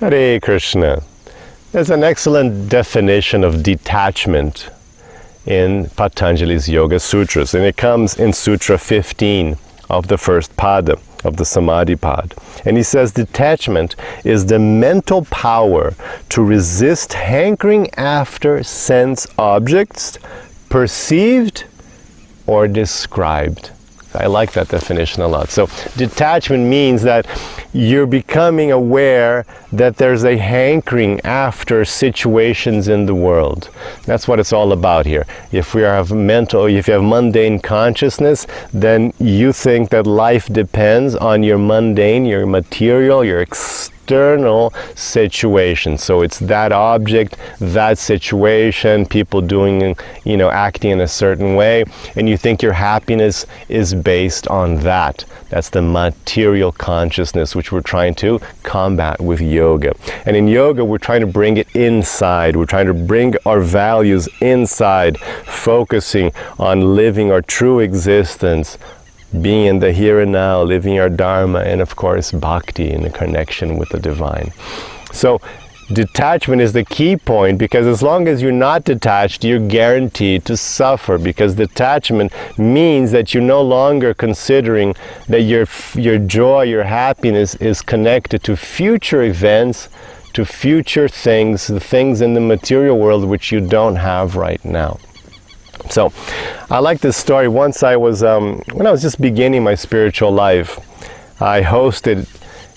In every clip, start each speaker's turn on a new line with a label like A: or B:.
A: Hare Krishna. There's an excellent definition of detachment in Patanjali's Yoga Sutras, and it comes in Sutra 15 of the first pada, of the Samadhi Pad. And he says detachment is the mental power to resist hankering after sense objects, perceived or described. I like that definition a lot. So detachment means that you're becoming aware that there's a hankering after situations in the world. That's what it's all about here. If you have mundane consciousness, then you think that life depends on your mundane, your material, your external situation. So it's that object, that situation, people doing, acting in a certain way, and you think your happiness is based on that. That's the material consciousness which we're trying to combat with yoga. And in yoga, we're trying to bring it inside. We're trying to bring our values inside, focusing on living our true existence, being in the here and now, living our dharma, and of course, bhakti, in the connection with the divine. So detachment is the key point, because as long as you're not detached, you're guaranteed to suffer, because detachment means that you're no longer considering that your joy, your happiness is connected to future events, to future things, the things in the material world which you don't have right now. So I like this story. Once I was, when I was just beginning my spiritual life, I hosted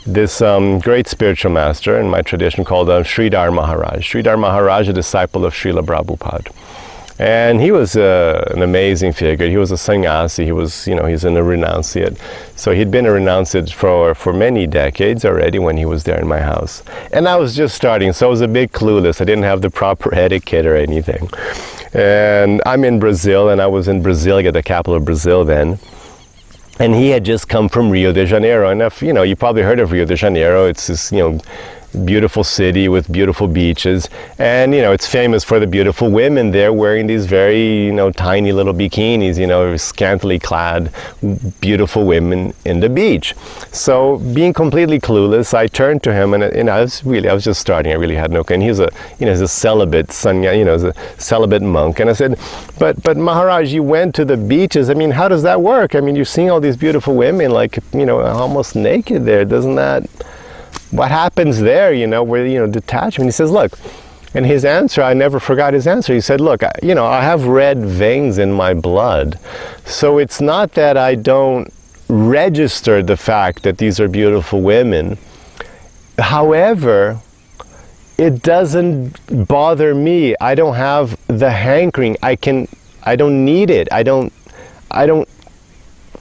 A: this great spiritual master in my tradition called Giridhari Maharaj. Giridhari Maharaj, a disciple of Srila Prabhupada. And he was an amazing figure. He was a sannyasi. He was, he's a renunciate. So he'd been a renunciate for many decades already when he was there in my house. And I was just starting, so I was a bit clueless. I didn't have the proper etiquette or anything. And I'm in Brazil, and I was in Brasilia, the capital of Brazil then. And he had just come from Rio de Janeiro. And if, you probably heard of Rio de Janeiro. It's this, beautiful city with beautiful beaches. And, it's famous for the beautiful women there wearing these very, tiny little bikinis, scantily clad, beautiful women in the beach. So being completely clueless, I turned to him, and, I was just starting. I really had no, and he's a celibate son, he's a celibate monk. And I said, but Maharaj, you went to the beaches. I mean, how does that work? I mean, you're seeing all these beautiful women, like, almost naked there. Doesn't that, what happens there, where, detachment? He says, look, and his answer, I never forgot his answer. He said, look, I have red veins in my blood. So it's not that I don't register the fact that these are beautiful women. However, it doesn't bother me. I don't have the hankering. I don't need it. I don't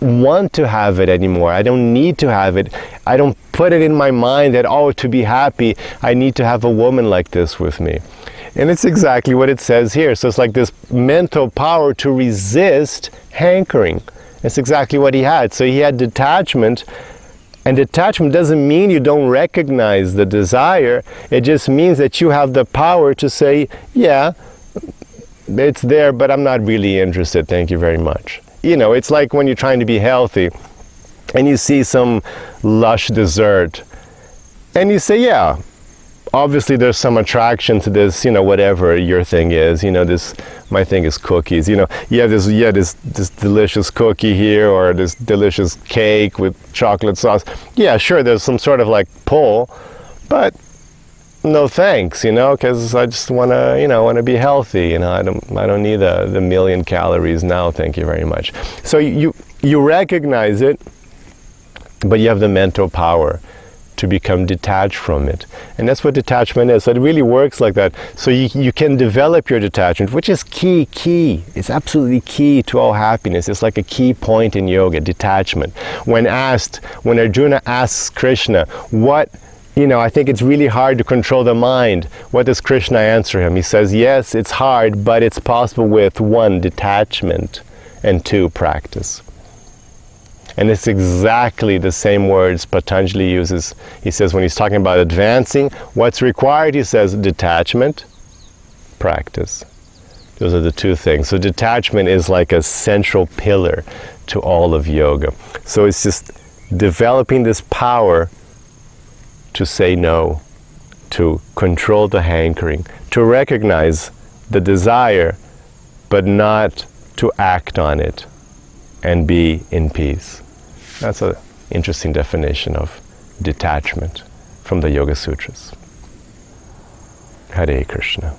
A: want to have it anymore. I don't need to have it. I don't put it in my mind that, to be happy, I need to have a woman like this with me. And it's exactly what it says here. So it's like this mental power to resist hankering. It's exactly what he had. So he had detachment, and detachment doesn't mean you don't recognize the desire. It just means that you have the power to say, yeah, it's there, but I'm not really interested. Thank you very much. It's like when you're trying to be healthy and you see some lush dessert and you say, yeah, obviously there's some attraction to this, whatever your thing is, my thing is cookies, you have this delicious cookie here, or this delicious cake with chocolate sauce. Yeah, sure, there's some sort of like pull, but no thanks, because I just want to be healthy, I don't need the million calories now, thank you very much. So you recognize it, but you have the mental power to become detached from it. And that's what detachment is. So it really works like that. So you can develop your detachment, which is key. It's absolutely key to all happiness. It's like a key point in yoga, detachment. When Arjuna asks Krishna, I think it's really hard to control the mind. What does Krishna answer him? He says, yes, it's hard, but it's possible with 1, detachment, and 2, practice. And it's exactly the same words Patanjali uses. He says when he's talking about advancing, what's required, he says, detachment, practice. Those are the 2 things. So detachment is like a central pillar to all of yoga. So it's just developing this power to say no, to control the hankering, to recognize the desire, but not to act on it and be in peace. That's an interesting definition of detachment from the Yoga Sutras. Hare Krishna.